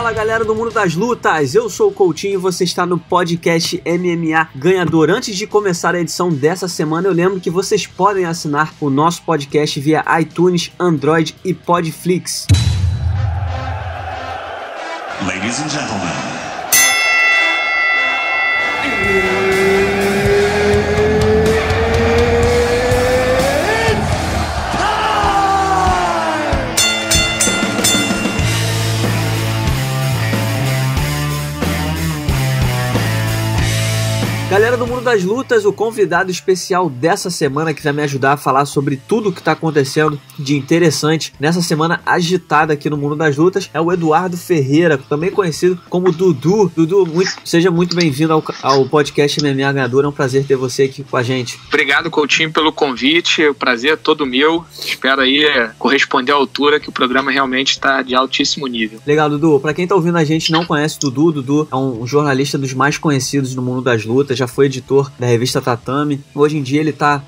Fala galera do mundo das lutas, eu sou o Coutinho e você está no podcast MMA Ganhador. Antes de começar a edição dessa semana, eu lembro que vocês podem assinar o nosso podcast via iTunes, Android e Podflix. Ladies and gentlemen. Galera do mundo das lutas, o convidado especial dessa semana que vai me ajudar a falar sobre tudo o que está acontecendo de interessante nessa semana agitada aqui no mundo das lutas é o Eduardo Ferreira, também conhecido como Dudu. Dudu, seja muito bem-vindo ao podcast MMA Ganhador, é um prazer ter você aqui com a gente. Obrigado, Coutinho, pelo convite, o prazer é todo meu. Espero aí corresponder à altura, que o programa realmente está de altíssimo nível. Legal, Dudu. Para quem está ouvindo a gente não conhece o Dudu, Dudu é um jornalista dos mais conhecidos no mundo das lutas, já foi editor da revista Tatame. Hoje em dia ele tá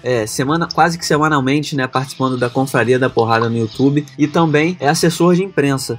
quase que semanalmente, né, participando da Confraria da Porrada no YouTube e também é assessor de imprensa.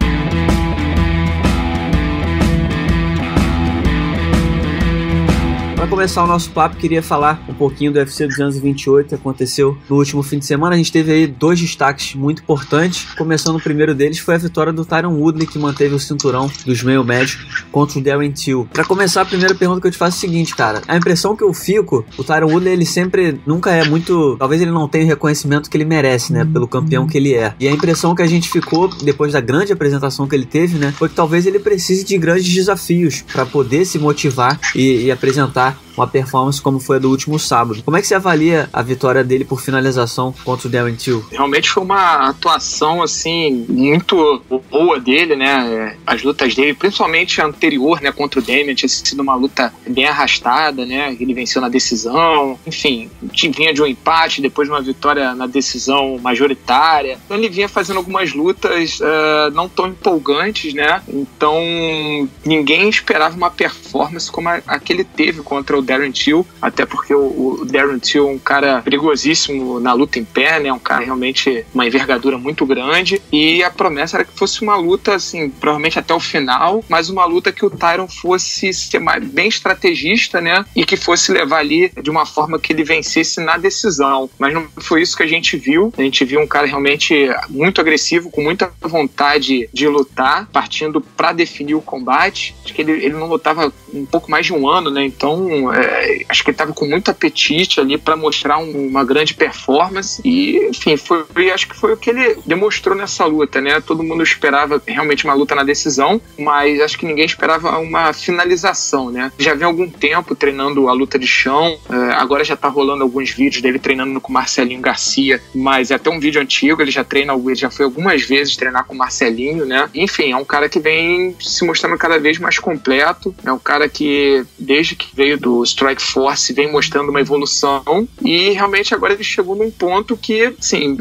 Para começar o nosso papo, queria falar um pouquinho do UFC 228 que aconteceu no último fim de semana. A gente teve aí dois destaques muito importantes. Começando o primeiro deles foi a vitória do Tyron Woodley, que manteve o cinturão dos meio médios contra o Darren Till. Para começar, a primeira pergunta que eu te faço é a seguinte, cara. A impressão que eu fico, o Tyron Woodley, ele sempre, nunca é muito... Talvez ele não tenha o reconhecimento que ele merece, né, pelo campeão que ele é. E a impressão que a gente ficou, depois da grande apresentação que ele teve, né, foi que talvez ele precise de grandes desafios para poder se motivar e apresentar uma performance como foi a do último sábado. Como é que você avalia a vitória dele por finalização contra o Darren Till? Realmente foi uma atuação, assim, muito boa dele, né? As lutas dele, principalmente a anterior, né, contra o Damian, tinha sido uma luta bem arrastada, né? Ele venceu na decisão, enfim, vinha de um empate, depois de uma vitória na decisão majoritária. Então ele vinha fazendo algumas lutas não tão empolgantes, né? Então ninguém esperava uma performance como a que ele teve contra o Darren Till, até porque o Darren Till é um cara perigosíssimo na luta em pé, né? Um cara realmente uma envergadura muito grande, e a promessa era que fosse uma luta, assim, provavelmente até o final, mas uma luta que o Tyron fosse ser bem estrategista, né? E que fosse levar ali de uma forma que ele vencesse na decisão. Mas não foi isso que a gente viu. A gente viu um cara realmente muito agressivo, com muita vontade de lutar, partindo para definir o combate. Acho que ele não lutava um pouco mais de um ano, né? Então acho que ele estava com muito apetite ali para mostrar uma grande performance e, enfim, acho que foi o que ele demonstrou nessa luta, né? Todo mundo esperava realmente uma luta na decisão, mas acho que ninguém esperava uma finalização, né? Já vem algum tempo treinando a luta de chão, agora já tá rolando alguns vídeos dele treinando com o Marcelinho Garcia, mas é até um vídeo antigo, ele já foi algumas vezes treinar com o Marcelinho, né? Enfim, é um cara que vem se mostrando cada vez mais completo, é um cara que, desde que veio do Strike Force, vem mostrando uma evolução, e realmente agora ele chegou num ponto que, assim,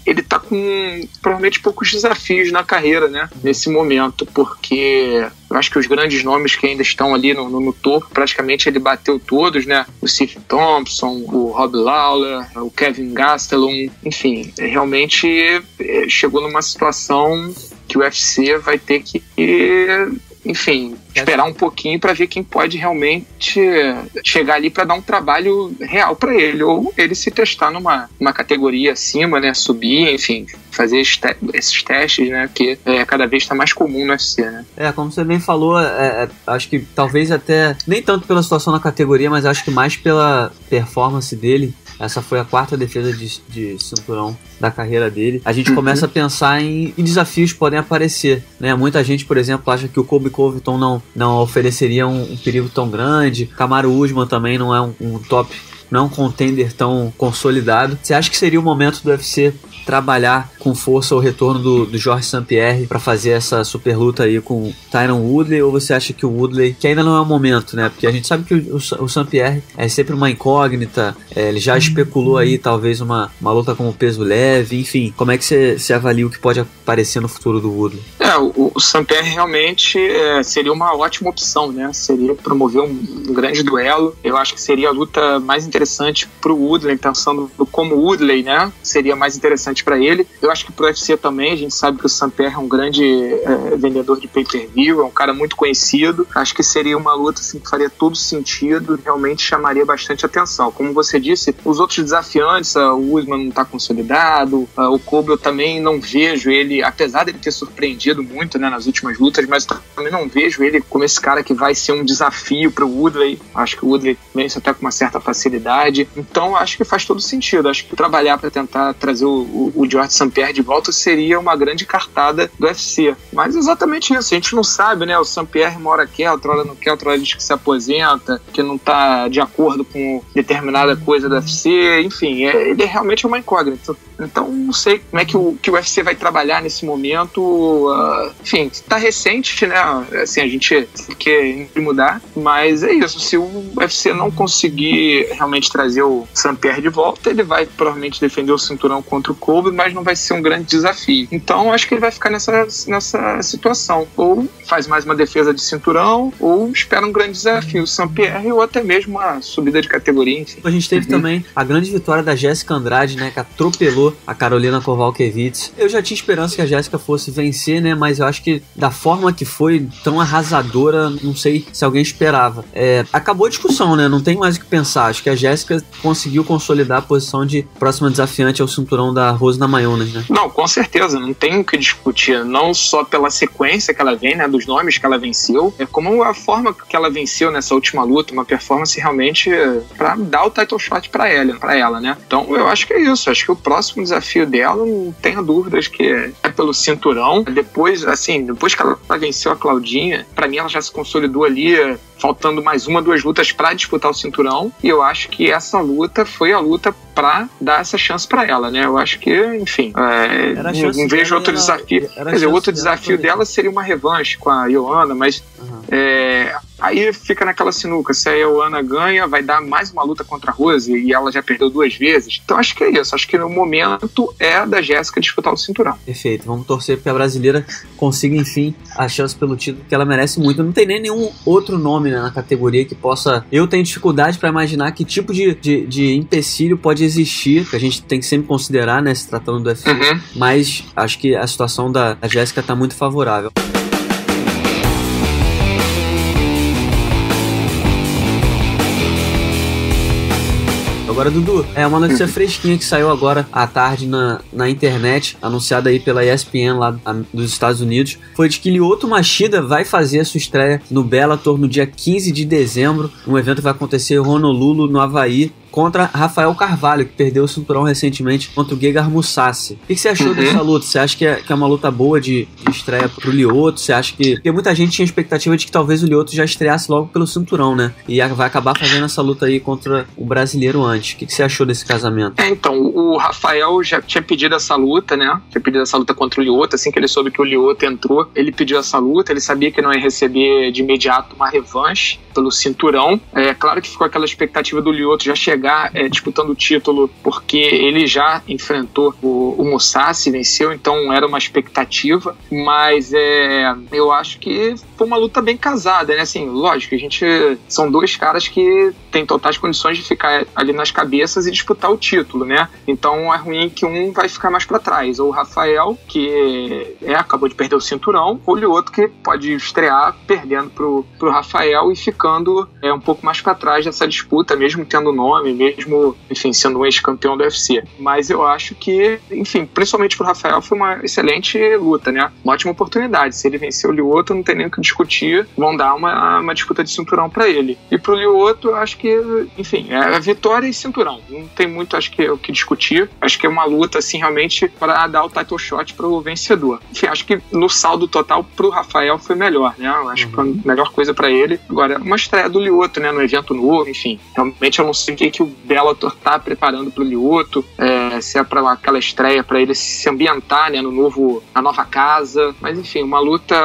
ele tá com provavelmente poucos desafios na carreira, né, nesse momento, porque eu acho que os grandes nomes que ainda estão ali no topo, praticamente ele bateu todos, né, o Steve Thompson, o Rob Lawler, o Kevin Gastelum, enfim, realmente chegou numa situação que o UFC vai ter que, enfim, esperar um pouquinho para ver quem pode realmente chegar ali para dar um trabalho real para ele, ou ele se testar numa categoria acima, né, subir, enfim, fazer esses testes, né, que cada vez está mais comum no UFC, né. Como você bem falou, acho que talvez até, nem tanto pela situação na categoria, mas acho que mais pela performance dele. Essa foi a 4ª defesa de cinturão da carreira dele. A gente começa a pensar em que desafios podem aparecer, né? Muita gente, por exemplo, acha que o Colby Covington não ofereceria um perigo tão grande. Kamaru Usman também não é um top, não é um contender tão consolidado. Você acha que seria o momento do UFC trabalhar com força o retorno do Georges St-Pierre para fazer essa super luta aí com o Tyron Woodley, ou você acha que o Woodley, que ainda não é o momento, né? Porque a gente sabe que o St-Pierre é sempre uma incógnita, ele já especulou aí talvez uma luta com o peso leve, enfim, como é que você avalia o que pode aparecer no futuro do Woodley? O St-Pierre realmente seria uma ótima opção, né? Seria promover um grande duelo. Eu acho que seria a luta mais interessante pro Woodley, pensando como Woodley, né? Seria mais interessante interessante para ele. Eu acho que pro UFC também, a gente sabe que o St-Pierre é um grande vendedor de pay-per-view, é um cara muito conhecido. Acho que seria uma luta assim, que faria todo sentido e realmente chamaria bastante atenção. Como você disse, os outros desafiantes, o Usman não está consolidado, o Colby eu também não vejo ele, apesar dele ter surpreendido muito, né, nas últimas lutas, mas também não vejo ele como esse cara que vai ser um desafio para o Woodley. Acho que o Woodley vence até com uma certa facilidade. Então acho que faz todo sentido. Acho que trabalhar para tentar trazer o Georges St-Pierre de volta seria uma grande cartada do UFC. Mas exatamente isso, a gente não sabe, né? O St-Pierre uma hora quer, outra hora não quer, outra hora diz que se aposenta, que não tá de acordo com determinada coisa do UFC, enfim, ele realmente é uma incógnita. Então não sei como é que o UFC vai trabalhar nesse momento. Enfim, tá recente, né? Assim, a gente quer mudar, mas é isso. Se o UFC não conseguir realmente trazer o St-Pierre de volta, ele vai provavelmente defender o cinturão contra o Colby, mas não vai ser um grande desafio. Então acho que ele vai ficar nessa situação. Ou faz mais uma defesa de cinturão, ou espera um grande desafio, o St-Pierre, ou até mesmo uma subida de categoria, enfim. A gente teve também a grande vitória da Jéssica Andrade, né, que atropelou a Karolina Kowalkiewicz. Eu já tinha esperança que a Jéssica fosse vencer, né, mas eu acho que da forma que foi, tão arrasadora, não sei se alguém esperava. Acabou a discussão, né, não tem mais o que pensar. Acho que a Jéssica conseguiu consolidar a posição de próxima desafiante ao cinturão da Rose Namajunas, né? Não, com certeza, não tem o que discutir, não só pela sequência que ela vem, né, dos nomes que ela venceu, como a forma que ela venceu nessa última luta, uma performance realmente pra dar o title shot pra ela, né? Então eu acho que é isso, acho que o próximo desafio dela, não tenha dúvidas que é pelo cinturão. Depois que ela venceu a Claudinha, pra mim ela já se consolidou ali, faltando mais 1-2 lutas pra disputar o cinturão, e eu acho que essa luta foi a luta pra dar essa chance pra ela, né? Eu acho que, enfim, não vejo outro desafio. Quer dizer, outro desafio dela seria uma revanche com a Joanna, mas aí fica naquela sinuca, se a Joanna ganha, vai dar mais uma luta contra a Rose, e ela já perdeu 2 vezes. Então acho que é isso, acho que no momento é a da Jéssica disputar o cinturão. Perfeito, vamos torcer porque a brasileira consiga, enfim, a chance pelo título que ela merece muito. Não tem nem nenhum outro nome, né, na categoria que possa... Eu tenho dificuldade para imaginar que tipo de empecilho pode existir, que a gente tem que sempre considerar, né, se tratando do UFC, mas acho que a situação da Jéssica tá muito favorável. Agora, Dudu, é uma notícia fresquinha que saiu agora à tarde na internet, anunciada aí pela ESPN lá dos Estados Unidos, foi de que Lyoto Machida vai fazer a sua estreia no Bellator no dia 15 de dezembro, um evento que vai acontecer em Honolulu, no Havaí, contra Rafael Carvalho, que perdeu o cinturão recentemente contra o Gegard Mousasi. O que você achou dessa luta? Você acha que é uma luta boa de estreia pro Lyoto? Você acha que... Porque muita gente tinha expectativa de que talvez o Lyoto já estreasse logo pelo cinturão, né? E vai acabar fazendo essa luta aí contra o brasileiro antes. O que você achou desse casamento? Então, o Rafael já tinha pedido essa luta, né? Tinha pedido essa luta contra o Lyoto. Assim que ele soube que o Lyoto entrou, ele pediu essa luta. Ele sabia que não ia receber de imediato uma revanche pelo cinturão. É claro que ficou aquela expectativa do Lyoto já chegar disputando o título, porque ele já enfrentou o Mousasi, venceu, então era uma expectativa, mas eu acho que foi uma luta bem casada, né? Assim, lógico, são 2 caras que têm totais condições de ficar ali nas cabeças e disputar o título, né? Então é ruim que um vai ficar mais pra trás, ou o Rafael, que acabou de perder o cinturão, ou o outro que pode estrear perdendo pro Rafael e ficando um pouco mais pra trás dessa disputa, mesmo tendo nome, mesmo, enfim, sendo um ex-campeão do UFC. Mas eu acho que, enfim, principalmente pro Rafael, foi uma excelente luta, né? Uma ótima oportunidade. Se ele vencer o Lyoto, não tem nem o que discutir, vão dar uma disputa de cinturão pra ele. E pro Lyoto, eu acho que, enfim, é vitória e cinturão. Não tem muito, acho que, o que discutir. Acho que é uma luta, assim, realmente para dar o title shot pro vencedor. Enfim, acho que no saldo total pro Rafael foi melhor, né? Eu acho que foi a melhor coisa pra ele. Agora, uma estreia do Lyoto, né? No evento novo, enfim. Realmente eu não sei o que o Bellator tá preparando pro Lyoto, se é pra aquela estreia pra ele se ambientar, né, na nova casa, mas enfim, uma luta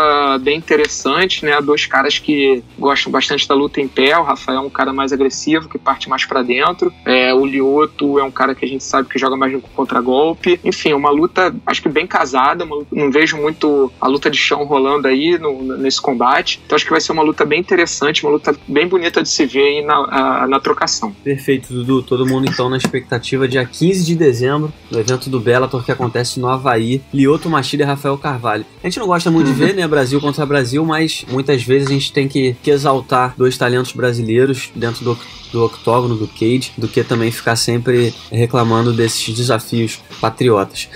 bem interessante, né, 2 caras que gostam bastante da luta em pé. O Rafael é um cara mais agressivo, que parte mais pra dentro, o Lyoto é um cara que a gente sabe que joga mais no contragolpe. Enfim, uma luta, acho que bem casada, não vejo muito a luta de chão rolando aí nesse combate, então acho que vai ser uma luta bem interessante, uma luta bem bonita de se ver aí na trocação. Perfeito. Perfeito, Dudu. Todo mundo então na expectativa, dia 15 de dezembro, no evento do Bellator que acontece no Havaí, Lyoto Machida e Rafael Carvalho. A gente não gosta muito de ver, né, Brasil contra Brasil, mas muitas vezes a gente tem que exaltar dois talentos brasileiros dentro do octógono, do cage, do que também ficar sempre reclamando desses desafios patriotas.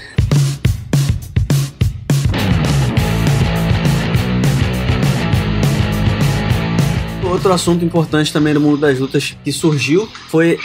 Outro assunto importante também no mundo das lutas que surgiu foi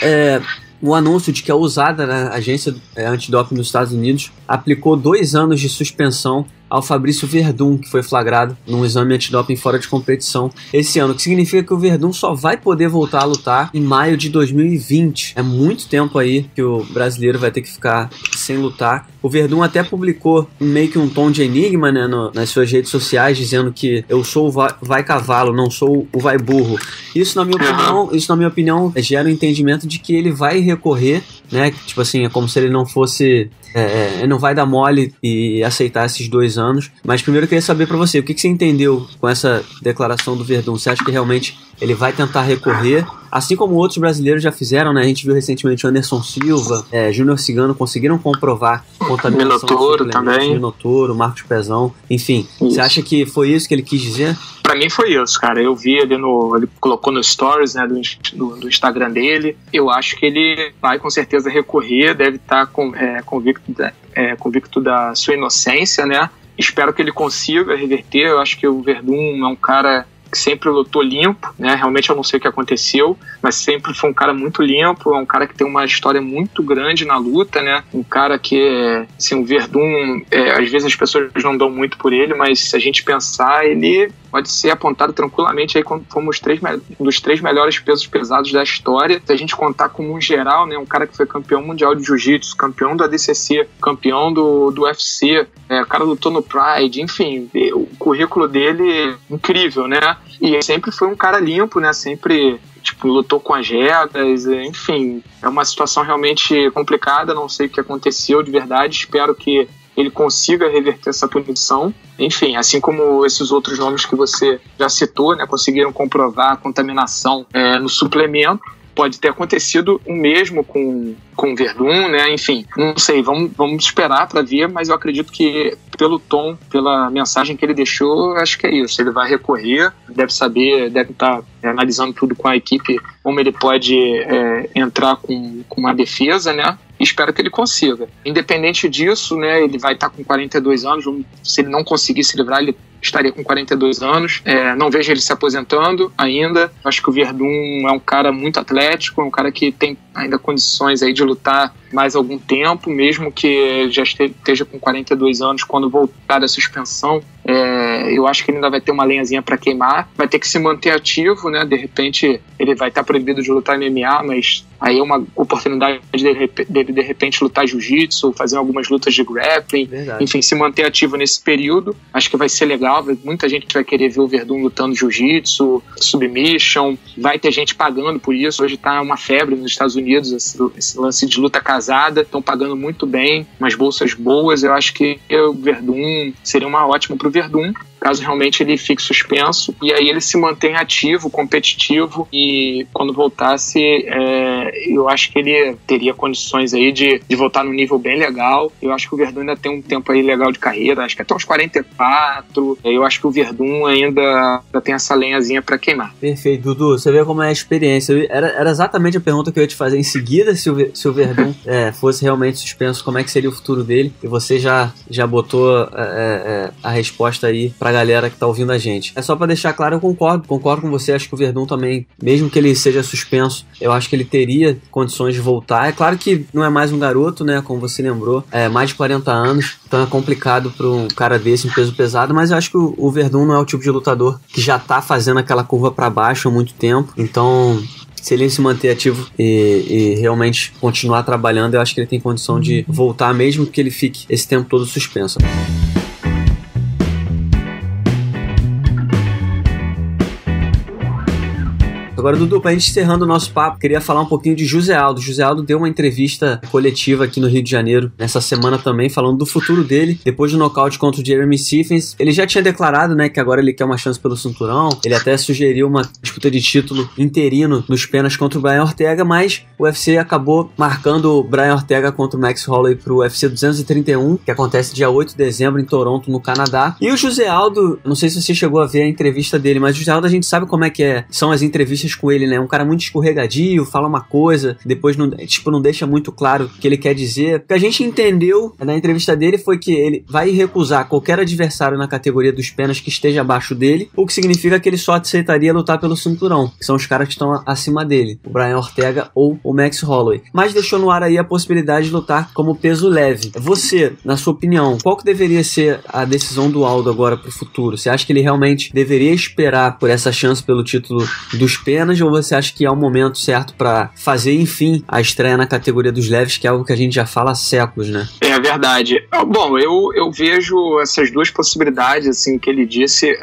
o anúncio de que a USADA, né, a agência antidoping dos Estados Unidos, aplicou 2 anos de suspensão ao Fabrício Werdum, que foi flagrado num exame antidoping fora de competição esse ano, que significa que o Werdum só vai poder voltar a lutar em maio de 2020. É muito tempo aí que o brasileiro vai ter que ficar sem lutar. O Werdum até publicou meio que um tom de enigma, né, nas suas redes sociais, dizendo que eu sou o vai cavalo, não sou o vai burro. Isso na minha opinião, gera o entendimento de que ele vai recorrer, né, tipo assim, é como se ele não fosse... ele não vai dar mole e aceitar esses 2 anos. Mas primeiro eu queria saber pra você, o que você entendeu com essa declaração do Werdum? Você acha que realmente ele vai tentar recorrer, assim como outros brasileiros já fizeram, né? A gente viu recentemente o Anderson Silva, Júnior Cigano conseguiram comprovar contaminação. Minotouro também. Minotouro, Marcos Pezão, enfim. Isso. Você acha que foi isso que ele quis dizer? Pra mim foi isso, cara. Eu vi ele colocou no stories, né, do Instagram dele. Eu acho que ele vai com certeza recorrer, deve estar convicto da sua inocência, né? Espero que ele consiga reverter. Eu acho que o Werdum é um cara que sempre lutou limpo, né? Realmente eu não sei o que aconteceu, mas sempre foi um cara muito limpo, é um cara que tem uma história muito grande na luta, né? Um cara que, assim, o Werdum, às vezes as pessoas não dão muito por ele, mas se a gente pensar, ele pode ser apontado tranquilamente aí como um dos 3 melhores pesos pesados da história. Se a gente contar como um geral, né? Um cara que foi campeão mundial de jiu-jitsu, campeão do ADCC, campeão do UFC, o cara lutou no Pride, enfim, o currículo dele é incrível, né? E ele sempre foi um cara limpo, né? Sempre, lutou com as regras, enfim. É uma situação realmente complicada, não sei o que aconteceu de verdade, espero que ele consiga reverter essa punição. Enfim, assim como esses outros nomes que você já citou, né? Conseguiram comprovar a contaminação no suplemento. Pode ter acontecido o mesmo com o Werdum, né? Enfim, não sei, vamos esperar para ver, mas eu acredito que pelo tom, pela mensagem que ele deixou, acho que é isso. Ele vai recorrer, deve estar analisando tudo com a equipe, como ele pode entrar com uma defesa, né? Espero que ele consiga. Independente disso, né, ele vai estar com 42 anos, se ele não conseguir se livrar, ele estaria com 42 anos. Não vejo ele se aposentando ainda. Acho que o Werdum é um cara muito atlético, é um cara que tem ainda condições aí de lutar mais algum tempo, mesmo que já esteja com 42 anos, quando voltar da suspensão. Eu acho que ele ainda vai ter uma lenhazinha para queimar, vai ter que se manter ativo, né? De repente ele vai estar proibido de lutar MMA, mas aí é uma oportunidade dele de repente lutar jiu-jitsu, fazer algumas lutas de grappling. Verdade. Enfim, se manter ativo nesse período, acho que vai ser legal. Muita gente vai querer ver o Werdum lutando jiu-jitsu, submission, vai ter gente pagando por isso. Hoje tá uma febre nos Estados Unidos esse lance de luta casada, estão pagando muito bem, umas bolsas boas. Eu acho que o Werdum seria uma ótima pro Werdum, caso realmente ele fique suspenso, e aí ele se mantém ativo, competitivo, e quando voltasse, eu acho que ele teria condições aí de voltar num nível bem legal. Eu acho que o Werdum ainda tem um tempo aí legal de carreira, acho que até uns 44, eu acho que o Werdum ainda tem essa lenhazinha pra queimar. Perfeito, Dudu, você vê como é a experiência. Era exatamente a pergunta que eu ia te fazer em seguida, se o Werdum fosse realmente suspenso, como é que seria o futuro dele, e você já botou a resposta aí pra galera que tá ouvindo a gente. É só pra deixar claro, eu concordo com você, acho que o Werdum também, mesmo que ele seja suspenso, eu acho que ele teria condições de voltar. É claro que não é mais um garoto, né, como você lembrou, mais de 40 anos, então é complicado pra um cara desse em peso pesado, mas eu acho que o Werdum não é o tipo de lutador que já tá fazendo aquela curva pra baixo há muito tempo, então se ele se manter ativo e realmente continuar trabalhando, eu acho que ele tem condição de voltar, mesmo que ele fique esse tempo todo suspenso. Agora, Dudu, pra gente encerrando o nosso papo, queria falar um pouquinho de José Aldo. José Aldo deu uma entrevista coletiva aqui no Rio de Janeiro, nessa semana também, falando do futuro dele, depois do nocaute contra o Jeremy Stephens. Ele já tinha declarado, né, que agora ele quer uma chance pelo cinturão, ele até sugeriu uma disputa de título interino nos penas contra o Brian Ortega, mas o UFC acabou marcando o Brian Ortega contra o Max Holloway pro UFC 231, que acontece dia 8 de dezembro em Toronto, no Canadá. E o José Aldo, não sei se você chegou a ver a entrevista dele, mas o José Aldo a gente sabe como é que são as entrevistas com ele, né? Um cara muito escorregadio, fala uma coisa, depois não deixa muito claro o que ele quer dizer. O que a gente entendeu na entrevista dele foi que ele vai recusar qualquer adversário na categoria dos penas que esteja abaixo dele, o que significa que ele só aceitaria lutar pelo cinturão, que são os caras que estão acima dele, o Brian Ortega ou o Max Holloway. Mas deixou no ar aí a possibilidade de lutar como peso leve. Você, na sua opinião, qual que deveria ser a decisão do Aldo agora pro futuro? Você acha que ele realmente deveria esperar por essa chance pelo título dos penas, ou você acha que é o momento certo para fazer, enfim, a estreia na categoria dos leves, que é algo que a gente já fala há séculos, né? É verdade. Bom, eu vejo essas duas possibilidades, assim, que ele disse,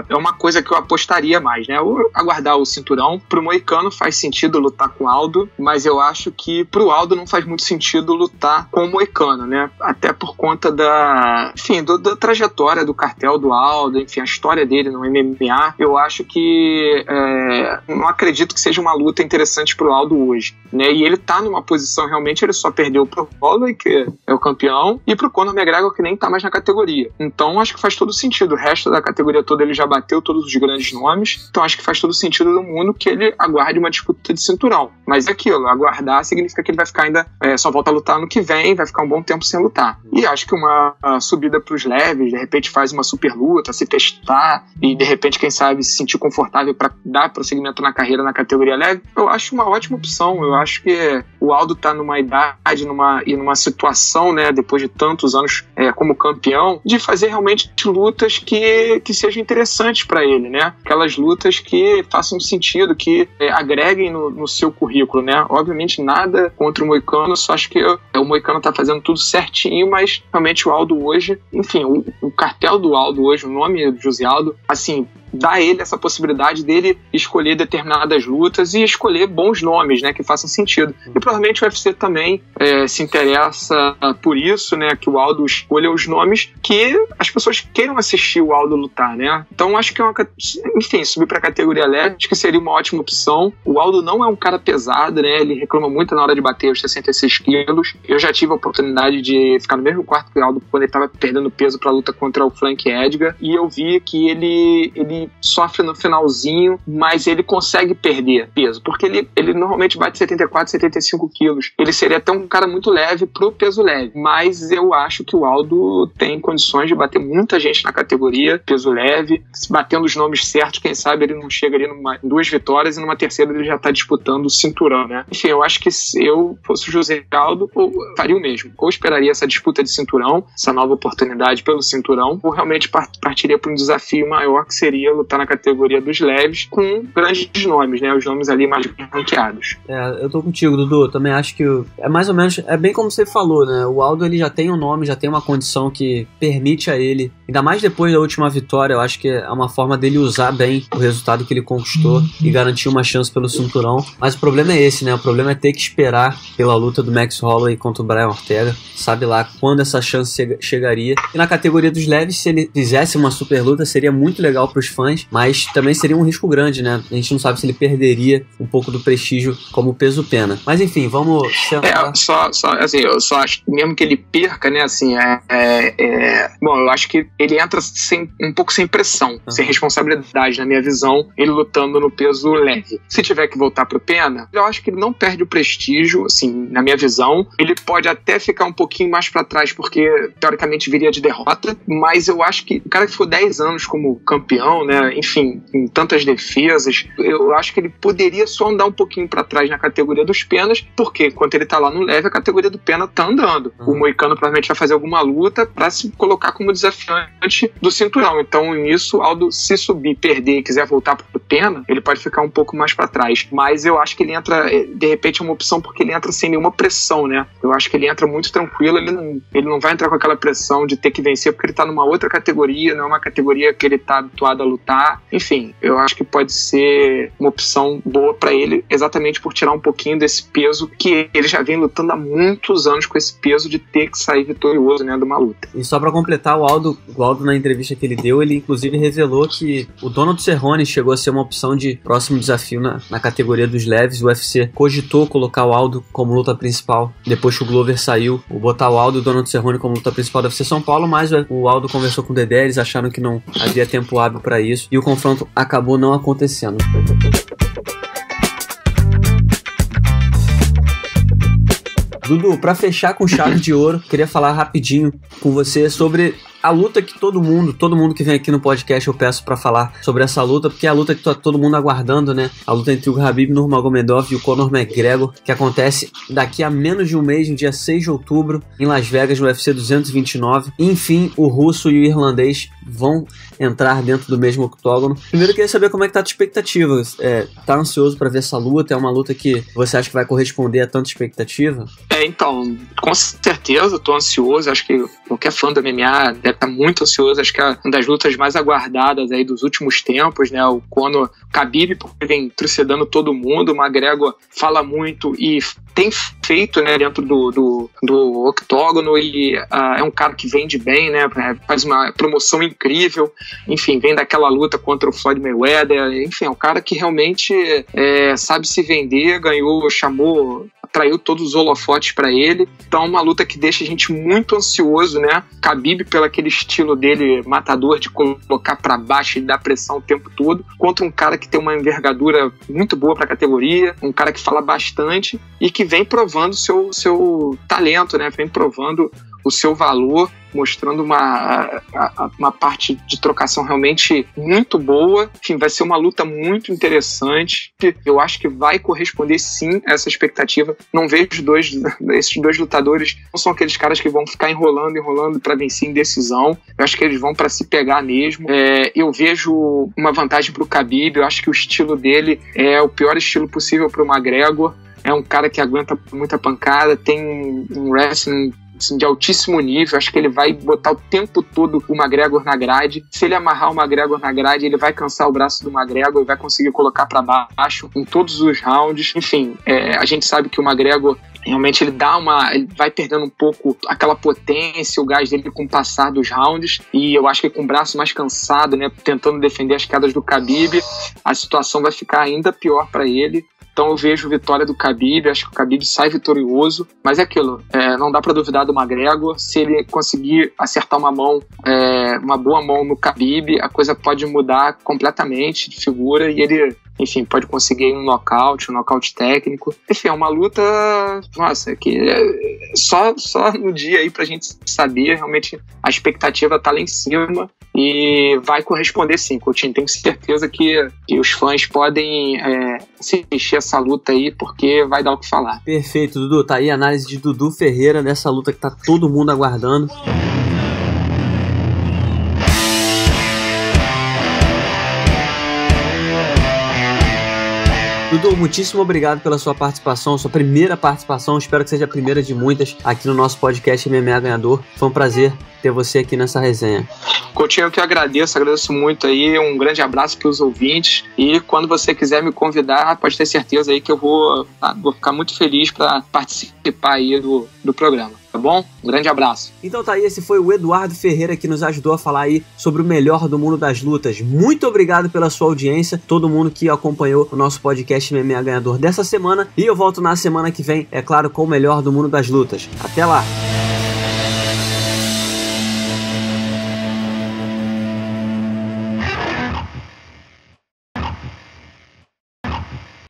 é uma coisa que eu apostaria mais, né? Aguardar o cinturão. Pro moicano faz sentido lutar com o Aldo, mas eu acho que pro Aldo não faz muito sentido lutar com o moicano, né? Até por conta da trajetória do cartel do Aldo, enfim, a história dele no MMA. Eu acho que não acredito que seja uma luta interessante pro Aldo hoje, né? E ele tá numa posição, realmente, ele só perdeu pro Holloway, que é o campeão, e pro Conor McGregor, que nem tá mais na categoria. Então, acho que faz todo sentido. O resto da categoria toda ele já bateu todos os grandes nomes, então acho que faz todo sentido no mundo que ele aguarde uma disputa de cinturão. Mas é aquilo, aguardar significa que ele vai ficar ainda, só volta a lutar no que vem, vai ficar um bom tempo sem lutar. E acho que uma subida pros leves, de repente faz uma super luta, se testar, e de repente, quem sabe, se sentir confortável para dar prosseguimento na carreira na categoria leve, eu acho uma ótima opção. Eu acho que o Aldo tá numa idade e numa situação, né, depois de tantos anos como campeão, de fazer realmente lutas que sejam interessantes para ele, né? Aquelas lutas que façam sentido, que agreguem no seu currículo, né? Obviamente nada contra o moicano, só acho que o moicano tá fazendo tudo certinho, mas realmente o Aldo hoje, enfim, o cartel do Aldo hoje, o nome do José Aldo, assim, dá a ele essa possibilidade dele escolher determinadas lutas e escolher bons nomes, né, que façam sentido. E provavelmente o UFC também se interessa por isso, né, que o Aldo escolha os nomes que as pessoas queiram assistir o Aldo lutar, né. Então acho que enfim, subir pra categoria leve, acho que seria uma ótima opção. O Aldo não é um cara pesado, né, ele reclama muito na hora de bater os 66 quilos. Eu já tive a oportunidade de ficar no mesmo quarto que o Aldo quando ele tava perdendo peso pra luta contra o Frank Edgar, e eu vi que ele sofre no finalzinho, mas ele consegue perder peso, porque ele normalmente bate 74, 75 quilos. Ele seria até um cara muito leve pro peso leve, mas eu acho que o Aldo tem condições de bater muita gente na categoria peso leve, batendo os nomes certos, quem sabe ele não chega ali em 2 vitórias e numa terceira ele já tá disputando o cinturão, né? Enfim, eu acho que se eu fosse o José Aldo, eu faria o mesmo. Ou esperaria essa disputa de cinturão, essa nova oportunidade pelo cinturão, ou realmente partiria para um desafio maior, que seria lutar na categoria dos leves com grandes nomes, né? Os nomes ali mais ranqueados. Eu tô contigo, Dudu. Eu também acho que é mais ou menos, é bem como você falou, né? O Aldo, ele já tem um nome, já tem uma condição que permite a ele, ainda mais depois da última vitória, eu acho que é uma forma dele usar bem o resultado que ele conquistou e garantir uma chance pelo cinturão. Mas o problema é esse, né? O problema é ter que esperar pela luta do Max Holloway contra o Brian Ortega. Sabe lá quando essa chance chegaria. E na categoria dos leves, se ele fizesse uma super luta, seria muito legal pros fãs, mas também seria um risco grande, né? A gente não sabe se ele perderia um pouco do prestígio como peso pena. Mas enfim, vamos... Assim, eu só acho que mesmo que ele perca, né, assim, bom, eu acho que ele entra um pouco sem pressão, sem responsabilidade, na minha visão, ele lutando no peso leve. Se tiver que voltar pro pena, eu acho que ele não perde o prestígio, assim, na minha visão. Ele pode até ficar um pouquinho mais pra trás, porque teoricamente viria de derrota, mas eu acho que o cara que ficou 10 anos como campeão, né, enfim, em tantas defesas, eu acho que ele poderia só andar um pouquinho pra trás na categoria dos penas, porque enquanto ele tá lá no leve, a categoria do pena tá andando. O moicano provavelmente vai fazer alguma luta pra se colocar como desafiante do cinturão. Então, nisso, Aldo, se subir, perder e quiser voltar pro pena, ele pode ficar um pouco mais pra trás. Mas eu acho que ele entra, de repente, é uma opção porque ele entra sem nenhuma pressão, né? Eu acho que ele entra muito tranquilo, ele não vai entrar com aquela pressão de ter que vencer, porque ele tá numa outra categoria, não é uma categoria que ele tá habituado a lutar. Enfim, eu acho que pode ser uma opção boa para ele, exatamente por tirar um pouquinho desse peso que ele já vem lutando há muitos anos, com esse peso de ter que sair vitorioso, né, de uma luta. E só para completar, o Aldo na entrevista que ele deu, ele inclusive revelou que o Donald Cerrone chegou a ser uma opção de próximo desafio na categoria dos leves. O UFC cogitou colocar o Aldo como luta principal depois que o Glover saiu, botar o Aldo e o Donald Cerrone como luta principal do UFC São Paulo, mas o Aldo conversou com o Dedé, eles acharam que não havia tempo hábil para isso e o confronto acabou não acontecendo. Dudu, pra fechar com chave de ouro, queria falar rapidinho com você sobre a luta que todo mundo que vem aqui no podcast eu peço pra falar sobre essa luta, porque é a luta que tá todo mundo aguardando, né? A luta entre o Khabib Nurmagomedov e o Conor McGregor, que acontece daqui a menos de um mês, no dia 6 de outubro, em Las Vegas, no UFC 229. Enfim, o russo e o irlandês vão entrar dentro do mesmo octógono. Primeiro eu queria saber como é que tá a tua expectativa. Tá ansioso pra ver essa luta? É uma luta que você acha que vai corresponder a tanta expectativa? Então, com certeza eu tô ansioso. Acho que qualquer fã do MMA deve estar muito ansioso. Acho que é uma das lutas mais aguardadas aí dos últimos tempos, né? O Conor, Khabib, porque vem trucidando todo mundo. O McGregor fala muito e tem feito, né, dentro do octógono, e é um cara que vende bem, né, faz uma promoção incrível, enfim, vem daquela luta contra o Floyd Mayweather, enfim, é um cara que realmente sabe se vender, atraiu todos os holofotes para ele. Então, uma luta que deixa a gente muito ansioso, né? Khabib, pelo aquele estilo dele matador de colocar para baixo e dar pressão o tempo todo, contra um cara que tem uma envergadura muito boa para a categoria, um cara que fala bastante e que vem provando seu talento, né? Vem provando o seu valor, mostrando uma parte de trocação realmente muito boa. Enfim, vai ser uma luta muito interessante. Eu acho que vai corresponder sim a essa expectativa. Não vejo esses dois lutadores, não são aqueles caras que vão ficar enrolando para vencer em decisão. Eu acho que eles vão para se pegar mesmo. Eu vejo uma vantagem para o Khabib. Eu acho que o estilo dele é o pior estilo possível para o McGregor. É um cara que aguenta muita pancada, tem um wrestling de altíssimo nível. Acho que ele vai botar o tempo todo o McGregor na grade. Se ele amarrar o McGregor na grade, ele vai cansar o braço do McGregor e vai conseguir colocar para baixo em todos os rounds. Enfim, a gente sabe que o McGregor realmente ele vai perdendo um pouco aquela potência, o gás dele com o passar dos rounds, e eu acho que com o braço mais cansado, né, tentando defender as quedas do Khabib, a situação vai ficar ainda pior para ele. Então eu vejo vitória do Khabib, acho que o Khabib sai vitorioso, mas é aquilo, não dá para duvidar do McGregor. Se ele conseguir acertar uma boa mão no Khabib, a coisa pode mudar completamente de figura e ele, enfim, pode conseguir um nocaute técnico. Enfim, é uma luta, nossa, que só no dia aí pra gente saber, realmente a expectativa tá lá em cima e vai corresponder sim, Coutinho. Tenho certeza que os fãs podem assistir essa luta aí, porque vai dar o que falar. Perfeito, Dudu. Tá aí a análise de Dudu Ferreira nessa luta que tá todo mundo aguardando. Dudu, muitíssimo obrigado pela sua participação, sua primeira participação, espero que seja a primeira de muitas aqui no nosso podcast MMA Ganhador. Foi um prazer ter você aqui nessa resenha. Coutinho, eu que agradeço muito aí, um grande abraço para os ouvintes, e quando você quiser me convidar, pode ter certeza aí que eu vou ficar muito feliz para participar aí do programa. Tá bom? Um grande abraço. Então tá aí, esse foi o Eduardo Ferreira que nos ajudou a falar aí sobre o melhor do mundo das lutas. Muito obrigado pela sua audiência, todo mundo que acompanhou o nosso podcast MMA Ganhador dessa semana, e eu volto na semana que vem, é claro, com o melhor do mundo das lutas. Até lá!